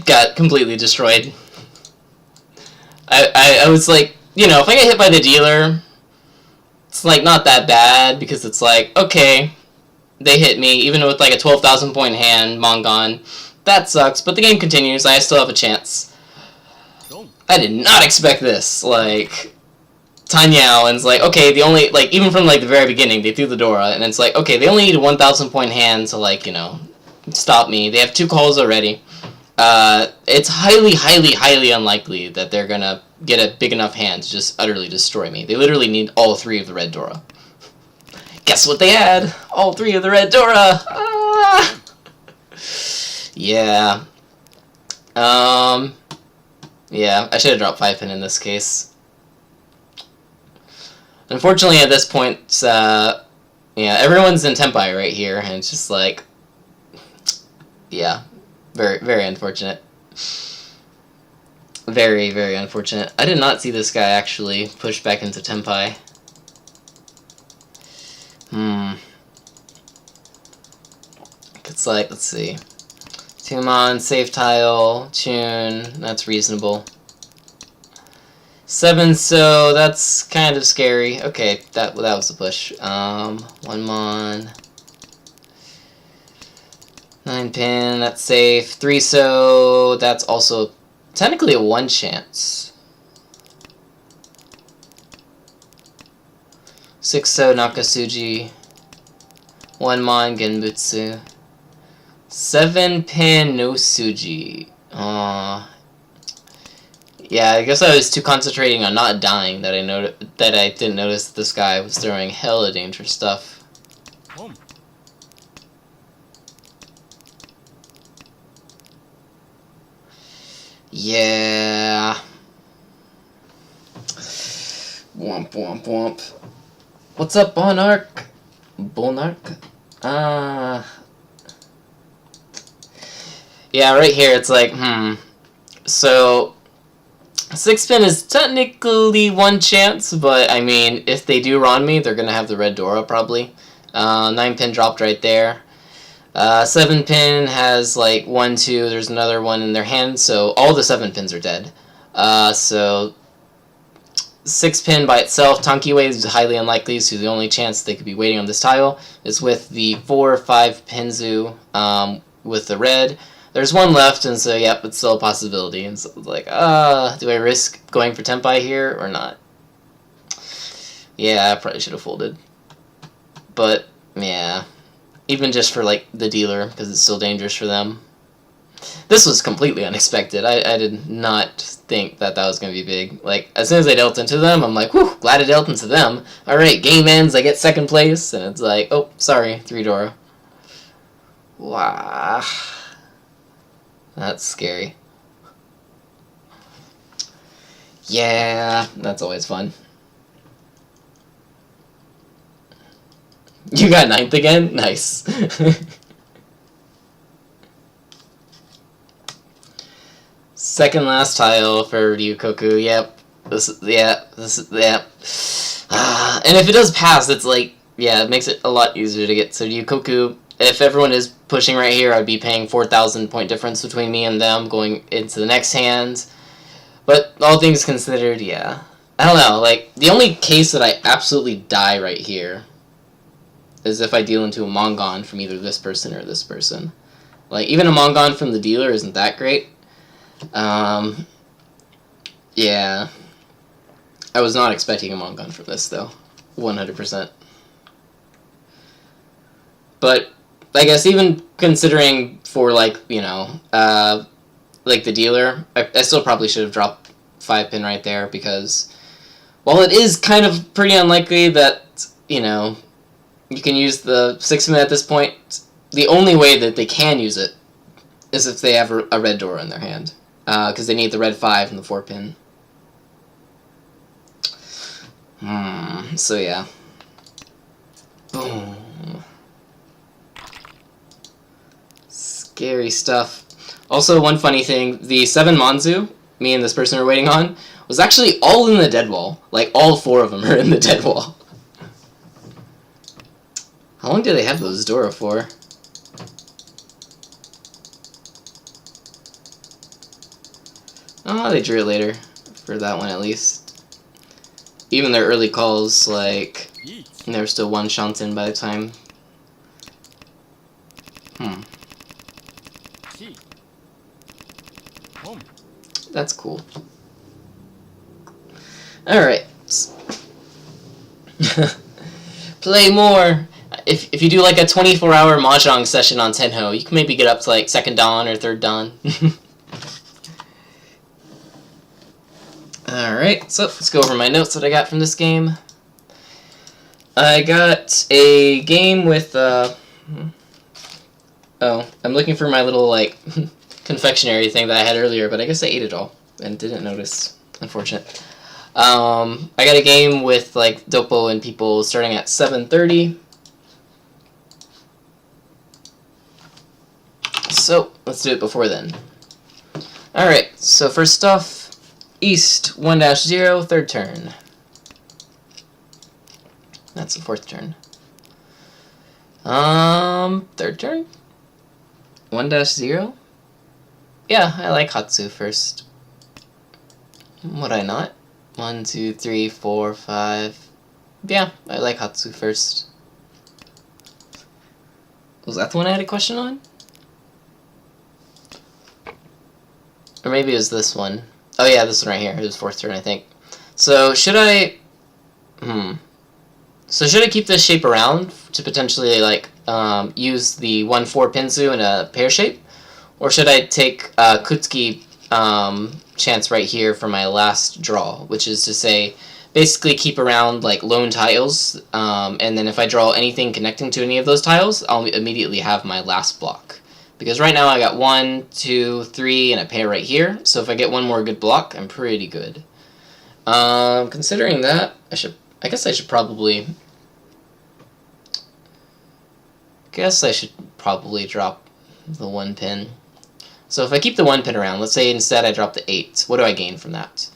got completely destroyed. I was like, you know, if I get hit by the dealer, it's like not that bad because it's like, okay, they hit me even with like a 12,000 point hand, Mongon. That sucks, but the game continues. I still have a chance. I did not expect this. Like, Tenhou, and it's like, okay, the only, like, even from like the very beginning, they threw the Dora, and it's like, okay, they only need a 1,000 point hand to, like, you know, stop me. They have 2 calls already. It's highly, highly, highly unlikely that they're gonna get a big enough hand to just utterly destroy me. They literally need all 3 of the red Dora. Guess what they had? All 3 of the red Dora! Ah! Yeah. Yeah, I should have dropped 5-pin in this case. Unfortunately, at this point, yeah, everyone's in Tenpai right here, and it's just like, yeah, very, very unfortunate. Very, very unfortunate. I did not see this guy actually push back into Tenpai. It's like, let's see. Tumon, safe tile, tune, that's reasonable. 7, so that's kind of scary. Okay, that was the push. 1 mon. 9 pin, that's safe. 3, so that's also technically a 1 chance. 6, so Nakasuji. 1 mon, Genbutsu. 7 pin, no Suji. Yeah, I guess I was too concentrating on not dying that I didn't notice that this guy was throwing hella dangerous stuff. Yeah. Womp womp womp. What's up, Bonark? Bonark? Yeah, right here it's like, So 6-pin is technically 1 chance, but I mean, if they do Ron me, they're gonna have the red Dora probably. 9-pin dropped right there. 7-pin has like 1, 2. There's another one in their hand, so all the 7-pins are dead. So 6-pin by itself, Tankiway is highly unlikely, so the only chance they could be waiting on this tile is with the 4 or 5 Pinzu with the red. There's 1 left, and so, yep, it's still a possibility. And so, like, do I risk going for Tenpai here or not? Yeah, I probably should have folded. But, yeah. Even just for, like, the dealer, because it's still dangerous for them. This was completely unexpected. I did not think that was going to be big. Like, as soon as I dealt into them, I'm like, whew, glad I dealt into them. Alright, game ends, I get 2nd place, and it's like, oh, sorry, 3 Dora. Wow. That's scary. Yeah, that's always fun. You got 9th again? Nice. Second last tile for Ryukoku. Yep. Yep. And if it does pass, it's like, yeah, it makes it a lot easier to get. So Ryukoku, if everyone is pushing right here, I'd be paying 4,000 point difference between me and them going into the next hand. But all things considered, yeah. I don't know, like, the only case that I absolutely die right here is if I deal into a Mongon from either this person or this person. Like, even a Mongon from the dealer isn't that great. Yeah. I was not expecting a Mongon from this, though. 100%. But I guess even considering for, like, you know, like the dealer, I still probably should have dropped 5-pin right there, because while it is kind of pretty unlikely that, you know, you can use the 6-pin at this point, the only way that they can use it is if they have a red Dora in their hand, because they need the red 5 and the 4-pin. So yeah. Boom. Scary stuff. Also, one funny thing, the 7 Manzu, me and this person were waiting on, was actually all in the dead wall. Like, all 4 of them are in the dead wall. How long do they have those Dora for? Oh, they drew it later. For that one, at least. Even their early calls, like... they were still one Shanten by the time. That's cool. Alright. Play more! If you do like a 24-hour Mahjong session on Tenhou, you can maybe get up to like 2nd Dan or 3rd Dan. Alright, so let's go over my notes that I got from this game. I got a game with, oh, I'm looking for my little, like, confectionery thing that I had earlier, but I guess I ate it all and didn't notice. Unfortunate. I got a game with, like, Dopo and people starting at 7:30. So, let's do it before then. Alright, so first off, East 1-0, 3rd turn. That's the 4th turn. 3rd turn? 1-0? Yeah, I like Hatsu first. Would I not? 1, 2, 3, 4, 5. Yeah, I like Hatsu first. Was that the one I had a question on? Or maybe it was this one. Oh yeah, this one right here. It was 4th turn, I think. So, should I... So should I keep this shape around to potentially, like, use the 1-4 Pinsu in a pair shape? Or should I take Kutsuki chance right here for my last draw, which is to say, basically keep around, like, lone tiles, and then if I draw anything connecting to any of those tiles, I'll immediately have my last block. Because right now I got 1, 2, 3, and a pair right here, so if I get one more good block, I'm pretty good. Considering that, I guess I should probably drop the 1 pin. So if I keep the 1 pin around, let's say instead I drop the 8, what do I gain from that?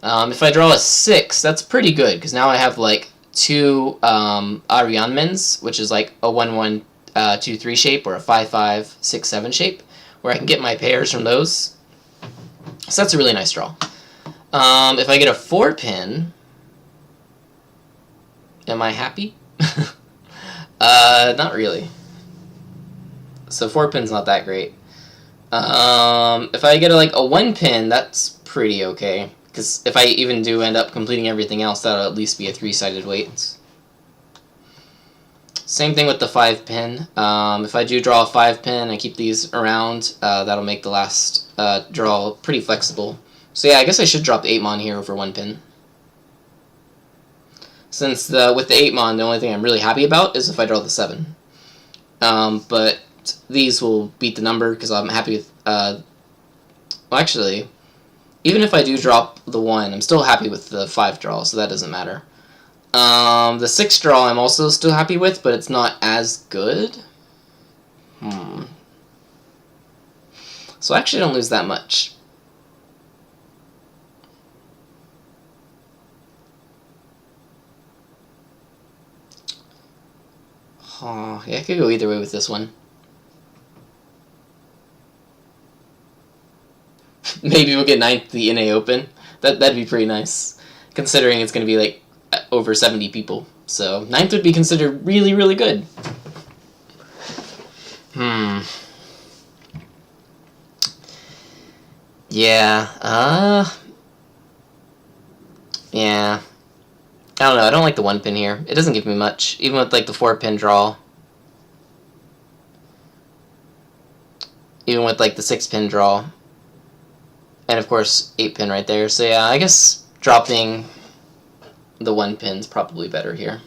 If I draw a 6, that's pretty good, because now I have like 2 Arianmens, which is like a 1-1, 2-3 shape, or a 5-5, 6-7 shape, where I can get my pairs from those. So that's a really nice draw. If I get a 4 pin, am I happy? Not really. So 4 pin's not that great. If I get a 1 pin, that's pretty okay. Because if I even do end up completing everything else, that'll at least be a 3-sided weight. Same thing with the 5 pin. If I do draw a 5 pin and keep these around, that'll make the last draw pretty flexible. So yeah, I guess I should drop 8 mon here over 1 pin. Since with the 8 mon, the only thing I'm really happy about is if I draw the 7. But these will beat the number because I'm happy with... well, actually, even if I do drop the 1, I'm still happy with the 5 draw, so that doesn't matter. The 6 draw I'm also still happy with, but it's not as good. So I actually don't lose that much. Oh, yeah, I could go either way with this one. Maybe we'll get 9th the NA Open. That'd be pretty nice, considering it's going to be like over 70 people. So 9th would be considered really, really good. Yeah. Yeah. I don't know. I don't like the 1 pin here. It doesn't give me much, even with like the 4 pin draw. Even with like the 6 pin draw. And of course, 8 pin right there. So yeah, I guess dropping the 1 pin's probably better here.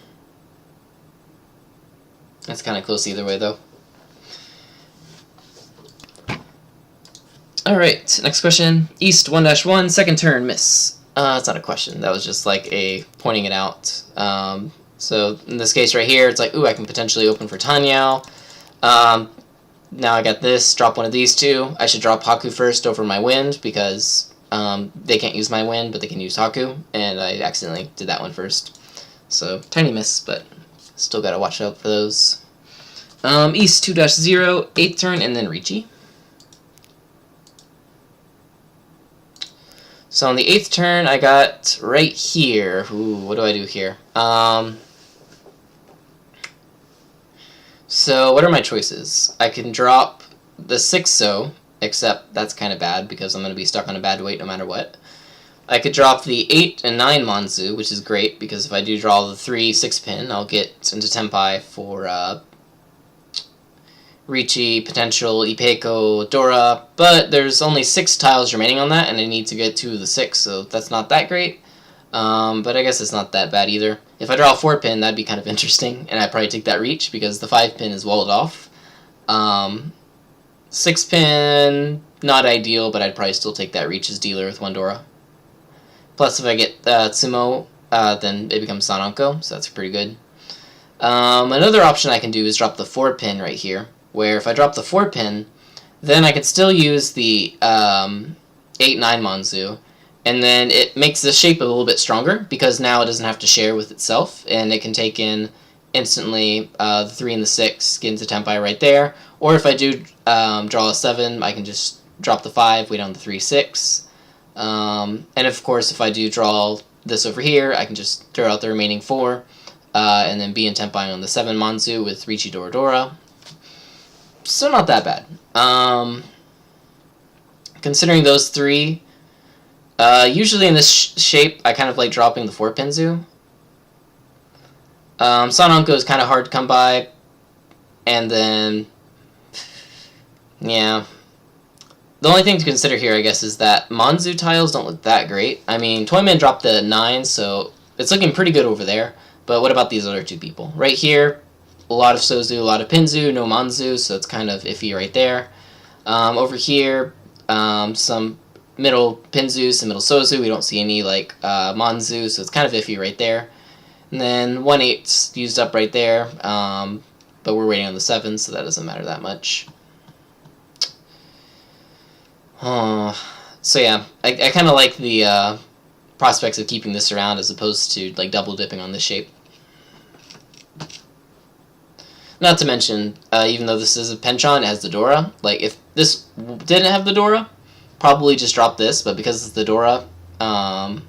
It's kind of close either way though. Alright, next question. East 1-1, 2nd turn, miss. It's not a question. That was just like a pointing it out. So in this case right here, it's like, ooh, I can potentially open for Tanyao. Now I got this, drop one of these two. I should drop Haku first over my wind because they can't use my wind, but they can use Haku. And I accidentally did that one first. So, tiny miss, but still gotta watch out for those. East 2-0, 8th turn, and then Ricci. So on the 8th turn, I got right here. Ooh, what do I do here? So what are my choices? I can drop the 6-so, except that's kind of bad because I'm going to be stuck on a bad weight no matter what. I could drop the 8 and 9 Manzu, which is great because if I do draw the 3 6-pin, I'll get into Tenpai for Richi, potential Ipeiko, Dora, but there's only 6 tiles remaining on that, and I need to get 2 of the 6, so that's not that great. But I guess it's not that bad either. If I draw a 4-pin, that'd be kind of interesting, and I'd probably take that reach because the 5-pin is walled off. 6-pin, not ideal, but I'd probably still take that reach as dealer with 1 Dora. Plus, if I get Tsumo, then it becomes Sanonko, so that's pretty good. Another option I can do is drop the 4-pin right here, where if I drop the 4-pin, then I can still use the 8-9 Manzu, and then it makes the shape a little bit stronger, because now it doesn't have to share with itself, and it can take in instantly the 3 and the 6, get into Tenpai right there, or if I do draw a 7, I can just drop the 5, wait on the 3-6, and of course if I do draw this over here, I can just throw out the remaining 4, and then be in Tenpai on the 7 Manzu with Richi Dora. So not that bad. Considering those 3, usually in this shape, I kind of like dropping the 4-pinzu. Sanonko is kind of hard to come by, and then, yeah. The only thing to consider here, I guess, is that Manzu tiles don't look that great. I mean, Toyman dropped the 9, so it's looking pretty good over there. But what about these other 2 people? Right here, a lot of Sozu, a lot of Pinzu, no Manzu, so it's kind of iffy right there. Over here, some middle Pinzu, some middle Sozu. We don't see any like Manzu, so it's kind of iffy right there. And then 1-8's used up right there, but we're waiting on the 7, so that doesn't matter that much. So yeah, I kind of like the prospects of keeping this around as opposed to like double dipping on this shape. Not to mention, even though this is a Penchon, it has the Dora. Like, if this didn't have the Dora, probably just drop this, but because it's the Dora, and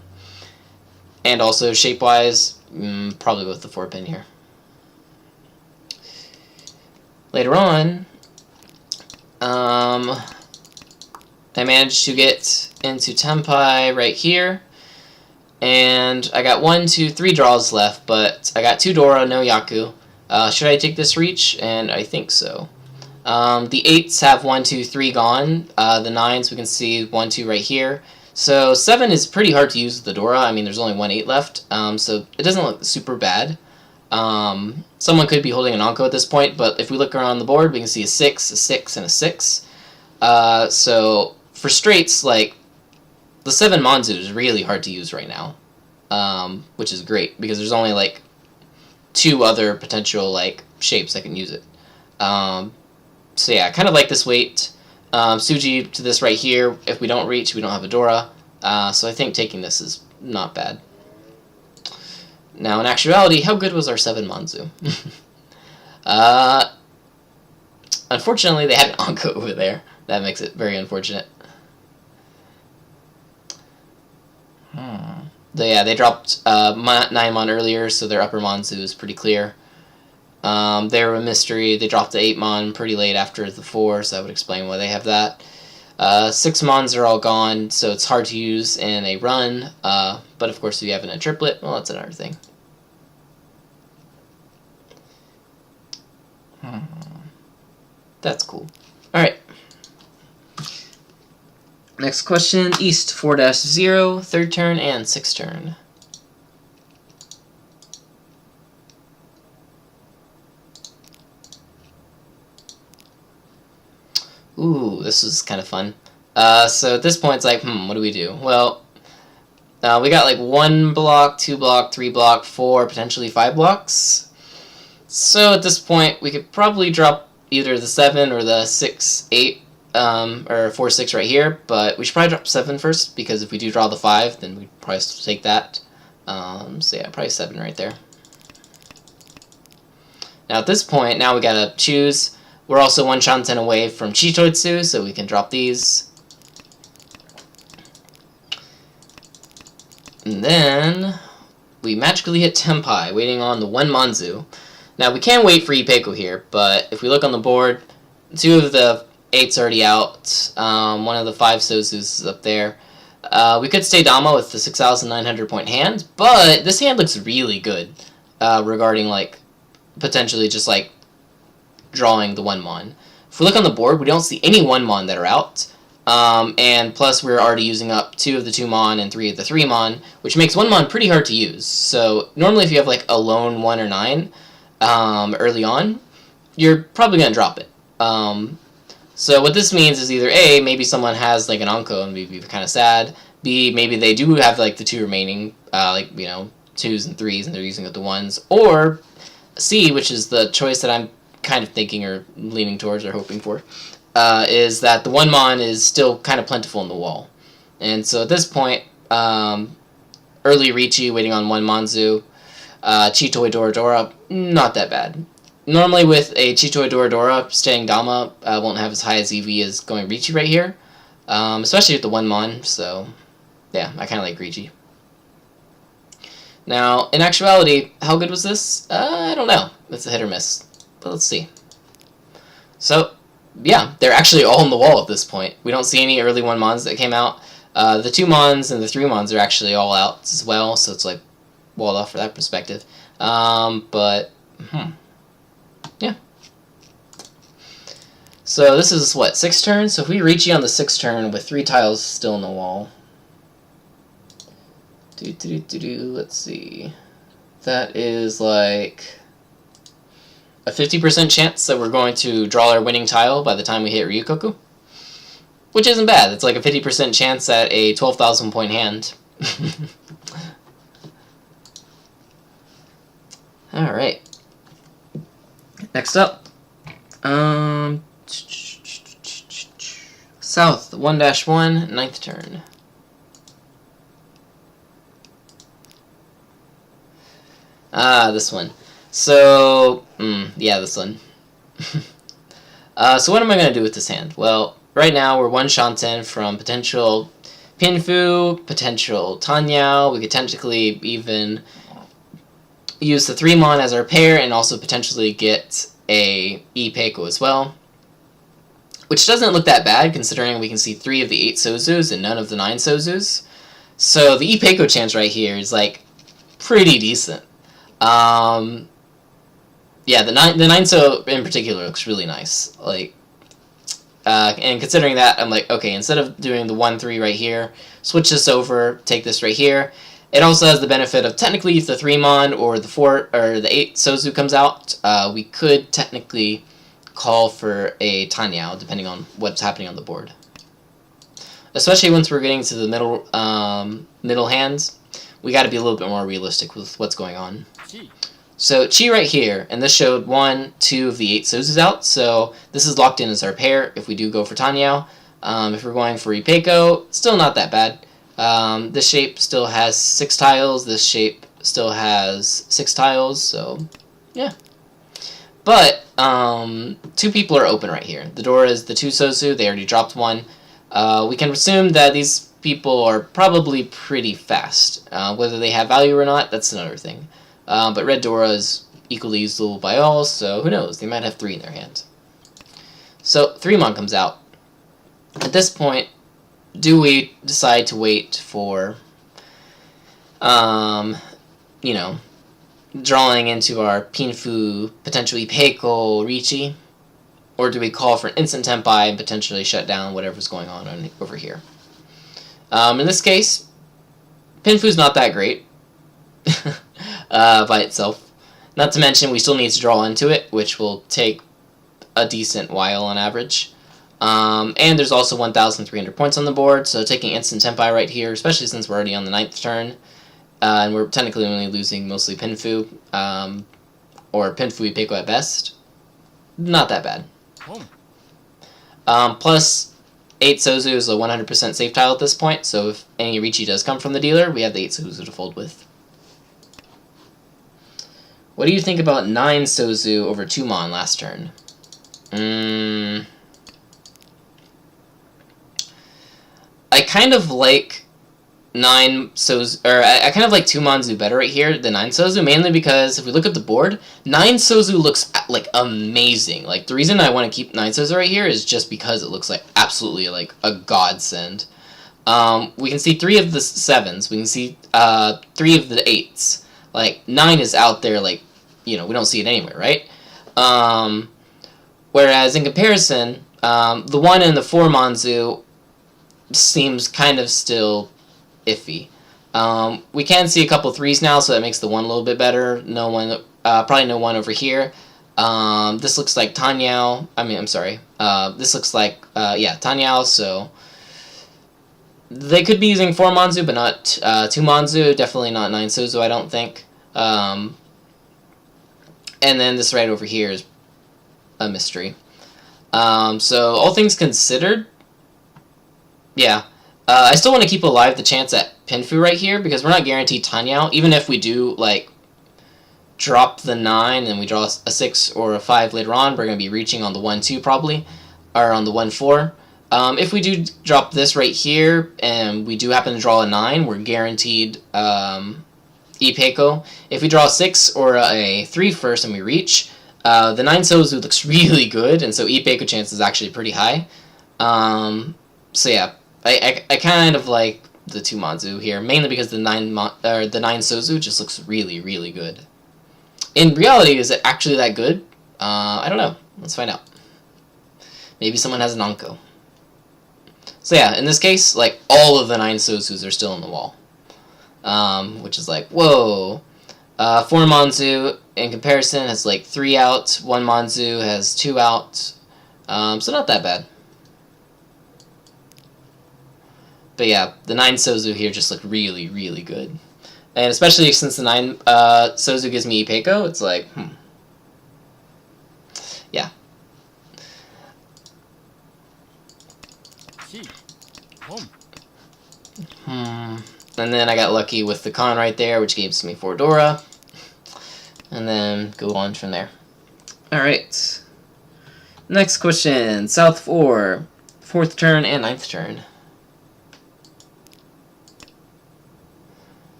also shape-wise, probably go with the 4-pin here. Later on, I managed to get into Tenpai right here, and I got 1, 2, 3 draws left, but I got 2 Dora, no Yaku. Should I take this reach? And I think so. The 8s have 1, 2, 3 gone. The 9s we can see 1, 2 right here. So 7 is pretty hard to use with the Dora. I mean, there's only 1 8 left, so it doesn't look super bad. Someone could be holding an Anko at this point, but if we look around the board, we can see a 6, a 6, and a 6. So for straights, like, the 7 Manzu is really hard to use right now, which is great, because there's only, like, 2 other potential, like, shapes that can use it. So yeah, I kind of like this weight. Suji to this right here. If we don't reach, we don't have a Dora. So I think taking this is not bad. Now, in actuality, how good was our 7 Manzu? Unfortunately, they had an Anko over there. That makes it very unfortunate. Yeah, they dropped 9 Mon earlier, so their upper Manzu is pretty clear. They were a mystery. They dropped the 8 Mon pretty late after the 4, so that would explain why they have that. 6 Mons are all gone, so it's hard to use in a run. But of course, if you have it in a triplet, well, that's another thing. That's cool. Alright. Next question, East 4-0, 3rd turn and 6th turn. Ooh, this is kind of fun. So at this point, it's like, what do we do? Well, we got like 1 block, 2 block, 3 block, 4, potentially 5 blocks. So at this point, we could probably drop either the 7 or the 6, 8, or 4, 6 right here, but we should probably drop 7 first, because if we do draw the 5, then we'd probably still take that. So yeah, probably 7 right there. Now at this point, now we gotta choose. We're also 1 Shanten away from Chitoitsu, so we can drop these. And then we magically hit Tenpai, waiting on the 1 Manzu. Now, we can wait for Ipeiko here, but if we look on the board, 2 of the 8's already out. 1 of the 5 Sozus is up there. We could stay Dama with the 6,900 point hand, but this hand looks really good regarding, like, potentially just, like, drawing the 1 Mon. If we look on the board, we don't see any 1 Mon that are out. And plus, we're already using up 2 of the 2 Mon and 3 of the 3 Mon, which makes 1 Mon pretty hard to use. So, normally if you have, like, a lone 1 or 9 early on, you're probably going to drop it. So what this means is either A, maybe someone has, like, an Anko and we'd be kind of sad. B, maybe they do have, like, the 2 remaining, like, you know, 2s and 3s and they're using up the 1s. Or C, which is the choice that I'm kind of thinking or leaning towards or hoping for, is that the 1 Mon is still kind of plentiful in the wall. And so at this point, early Ricci waiting on 1 Manzu, Chitoi Doradora, not that bad. Normally with a Chitoi Doradora, staying Dama won't have as high as EV as going Ricci right here, especially with the 1 Mon, so yeah, I kind of like Ricci. Now, in actuality, how good was this? I don't know. It's a hit or miss, but let's see. So, yeah, they're actually all in the wall at this point. We don't see any early 1 Mons that came out. The 2 Mons and the 3 Mons are actually all out as well, so it's like walled off for that perspective. Yeah. So this is, what, 6 turns? So if we Ricci on the 6th turn with 3 tiles still in the wall. Let's see. That is like a 50% chance that we're going to draw our winning tile by the time we hit Ryukoku. Which isn't bad. It's like a 50% chance at a 12,000 point hand. Alright. Next up. South, 1-1, 9th turn. This one. So, yeah, this one. So what am I going to do with this hand? Well, right now we're 1 Shanten from potential Pinfu, potential Tanyao. We could technically even use the 3 Mon as our pair and also potentially get a Ipeiko as well. Which doesn't look that bad considering we can see 3 of the 8 Sozus and none of the 9 Sozus. So the Ipeiko chance right here is like pretty decent. Yeah, the 9 So in particular looks really nice. Like, and considering that, I'm like, okay, instead of doing the 1-3 right here, switch this over, take this right here. It also has the benefit of technically if the 3 Mon or the 4 or the 8 Sozu comes out, we could technically call for a Tanyao depending on what's happening on the board. Especially once we're getting to the middle hands, we got to be a little bit more realistic with what's going on. So Chi right here, and this showed 1, 2 of the 8 Sozus out, so this is locked in as our pair if we do go for Tanyao. If we're going for Ipeiko, still not that bad. This shape still has 6 tiles, this shape still has 6 tiles, so yeah. But 2 people are open right here. The door is the 2 Sozu, they already dropped 1. We can assume that these people are probably pretty fast. Whether they have value or not, that's another thing. But Red Dora is equally usable by all, so who knows? They might have 3 in their hand. So 3 Mon comes out. At this point, do we decide to wait for, you know, drawing into our Pinfu, potentially Ipeiko, Ricci? Or do we call for an instant Tenpai and potentially shut down whatever's going on over here? In this case, Pinfu's not that great by itself. Not to mention, we still need to draw into it, which will take a decent while on average. And there's also 1,300 points on the board, so taking instant Tenpai right here, especially since we're already on the 9th turn, and we're technically only losing mostly Pinfu, or Pinfu Ipeiko at best, not that bad. Plus, 8 Sozu is a 100% safe tile at this point, so if any Ricci does come from the dealer, we have the 8 Sozu to fold with. What do you think about 9 Sozu over 2 Mon last turn? I kind of like 9 Sozu, or I kind of like 2 Manzu better right here than 9 Sozu, mainly because if we look at the board, 9 Sozu looks like amazing. Like, the reason I want to keep 9 Sozu right here is just because it looks like absolutely like a godsend. We can see 3 of the 7s, we can see 3 of the 8s. Like, 9 is out there, like, you know, we don't see it anywhere, right? Whereas in comparison, the 1 and the 4 Manzu seems kind of still iffy. We can see a couple 3s now, so that makes the 1 a little bit better. No one, probably no 1 over here. This looks like Tenhou. I mean, I'm sorry. This looks like, yeah, Tenhou, so they could be using 4 Manzu, but not 2 Manzu. Definitely not 9 Sozu, I don't think. And then this right over here is a mystery. So all things considered, yeah. I still want to keep alive the chance at Pinfu right here, because we're not guaranteed Tenhou. Even if we do, like, drop the 9 and we draw a 6 or a 5 later on, we're going to be reaching on the 1-2 probably, or on the 1-4. If we do drop this right here, and we do happen to draw a 9, we're guaranteed Ipeiko. If we draw a 6 or a 3 first and we reach, the 9 Sozu looks really good, and so Ipeiko chance is actually pretty high. So yeah, I kind of like the 2 Manzu here, mainly because the 9 Sozu just looks really, really good. In reality, is it actually that good? I don't know. Let's find out. Maybe someone has an Anko. So yeah, in this case, like, all of the 9 Sozus are still in the wall. Which is like, whoa. 4 Manzu, in comparison, has like 3 out. 1 Manzu has 2 out. So not that bad. But yeah, the 9 Sozu here just look really, really good. And especially since the 9 Sozu gives me Ipeiko, it's like, yeah. And then I got lucky with the Con right there, which gives me 4 Dora. And then go on from there. Alright. Next question. South 4. 4th turn and 9th turn.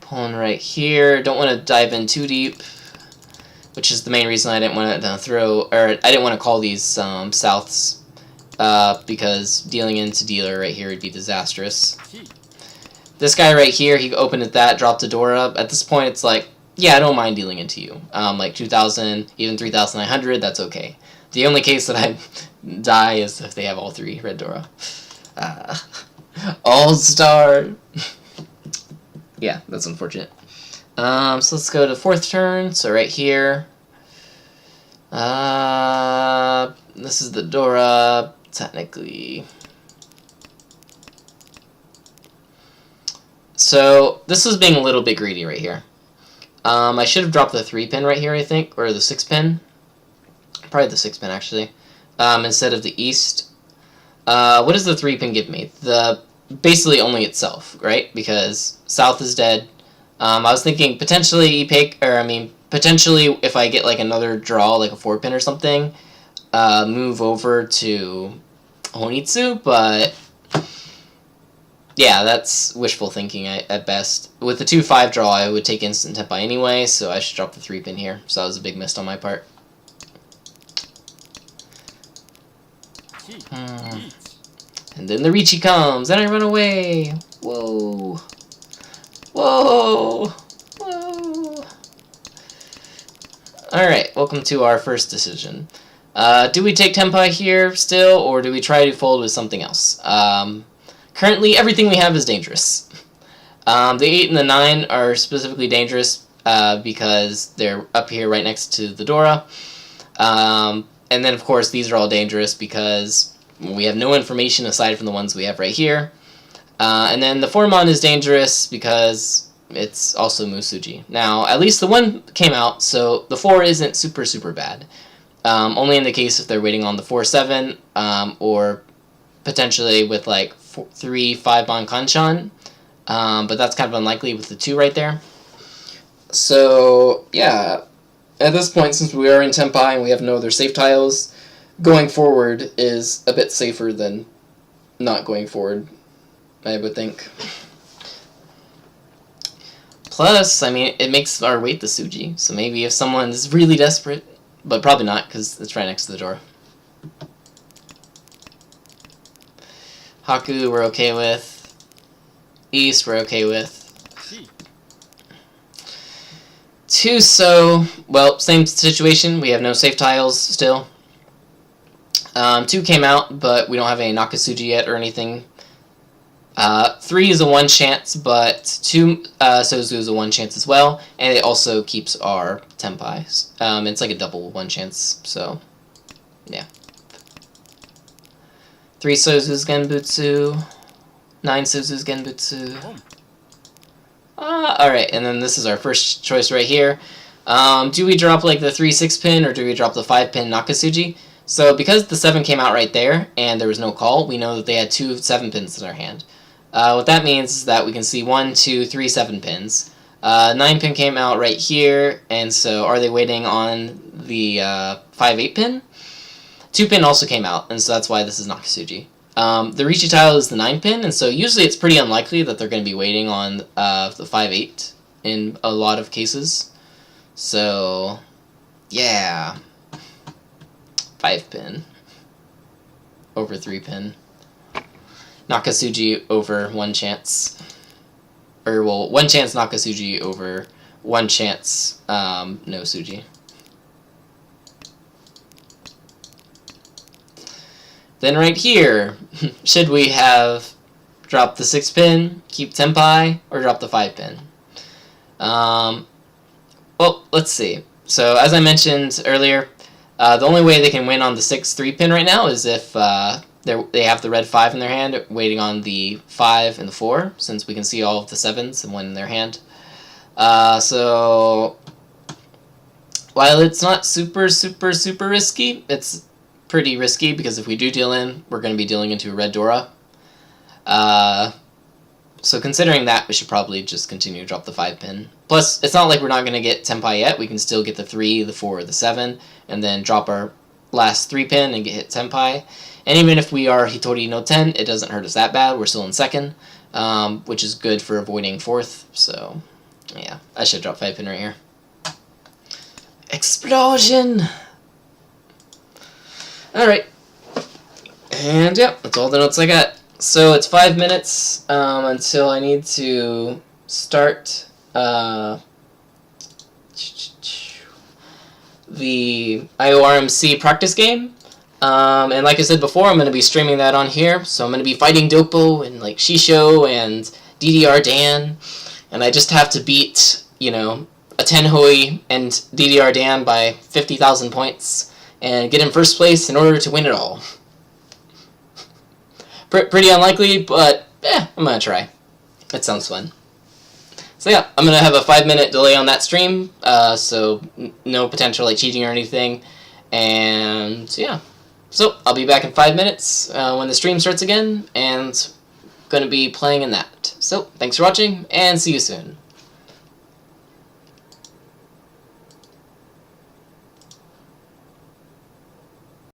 Pawn right here. Don't want to dive in too deep, which is the main reason I didn't want to throw, or I didn't want to call these Souths, because dealing into dealer right here would be disastrous. This guy right here, he opened at that, dropped a Dora. At this point, it's like, yeah, I don't mind dealing into you. Like 2,000, even 3,900, that's okay. The only case that I die is if they have all 3 red Dora. All-star. Yeah, that's unfortunate. So let's go to 4th turn. So right here. This is the Dora, technically. So this is being a little bit greedy right here. I should have dropped the 3-pin right here, I think, or the 6-pin. Probably the 6-pin, actually, instead of the East. What does the 3-pin give me? Basically only itself, right? Because South is dead. I was thinking potentially potentially if I get like another draw, like a 4-pin or something, move over to Honitsu, but yeah, that's wishful thinking at best. With the 2-5 draw, I would take instant Tenpai anyway, so I should drop the 3-pin here. So that was a big miss on my part. And then the Richi comes, and I run away. Whoa. Whoa. Whoa. Alright, welcome to our first decision. Do we take Tenpai here still, or do we try to fold with something else? Currently, everything we have is dangerous. The 8 and the 9 are specifically dangerous because they're up here right next to the Dora. And then, of course, these are all dangerous because we have no information aside from the ones we have right here. And then the 4-mon is dangerous because it's also Musuji. Now, at least the 1 came out, so the 4 isn't super, super bad. Only in the case if they're waiting on the 4-7, or potentially with like 3-5-mon Kanchan. But that's kind of unlikely with the 2 right there. So, yeah. At this point, since we are in Tenpai and we have no other safe tiles, going forward is a bit safer than not going forward, I would think. Plus, I mean, it makes our wait the Suji. So maybe if someone's really desperate, but probably not because it's right next to the door. Haku, we're okay with. East, we're okay with. So, well, same situation. We have no safe tiles still. 2 came out, but we don't have any Nakasuji yet or anything. 3 is a 1 chance, but 2 Sozu is a 1 chance as well, and it also keeps our Tenpai. It's like a double 1 chance, so yeah. 3 Sozu's Genbutsu, 9 Sozu's Genbutsu. Alright, and then this is our first choice right here. Do we drop like the 3-6 pin, or do we drop the 5 pin Nakasuji? So because the 7 came out right there, and there was no call, we know that they had 2 7 pins in their hand. What that means is that we can see 1, 2, 3, 7 pins. 9 pin came out right here, and so are they waiting on the 5-8 pin? 2 pin also came out, and so that's why this is Nakasuji. The Riichi tile is the 9 pin, and so usually it's pretty unlikely that they're going to be waiting on the 5-8 in a lot of cases. So, yeah. 5 pin over 3 pin. Nakasuji over 1 chance. Or, well, 1 chance Nakasuji over 1 chance no Suji. Then right here, should we have dropped the 6 pin, keep Tenpai, or drop the 5 pin? Well, let's see. So, as I mentioned earlier, the only way they can win on the 6 3 pin right now is if they have the red 5 in their hand, waiting on the 5 and the 4, since we can see all of the 7s and 1 in their hand. So, while it's not super risky, it's pretty risky, because if we do deal in, we're going to be dealing into a red Dora. So considering that, we should probably just continue to drop the 5 pin. Plus, it's not like we're not going to get Tenpai yet. We can still get the 3, the 4, the 7, and then drop our last 3 pin and get hit Tenpai. And even if we are Hitori no 10, it doesn't hurt us that bad. We're still in 2nd, which is good for avoiding 4th. So, yeah, I should drop 5 pin right here. Explosion! Alright. And, yeah, that's all the notes I got. So it's 5 minutes until I need to start the IORMC practice game. And like I said before, I'm going to be streaming that on here. So I'm going to be fighting Dopo and like Shisho and DDR Dan. And I just have to beat, you know, a Tenhou and DDR Dan by 50,000 points and get in first place in order to win it all. Pretty unlikely, but I'm going to try. It sounds fun. So yeah, I'm going to have a 5-minute delay on that stream, so no potential like cheating or anything. And yeah, so I'll be back in 5 minutes when the stream starts again, and going to be playing in that. So thanks for watching, and see you soon.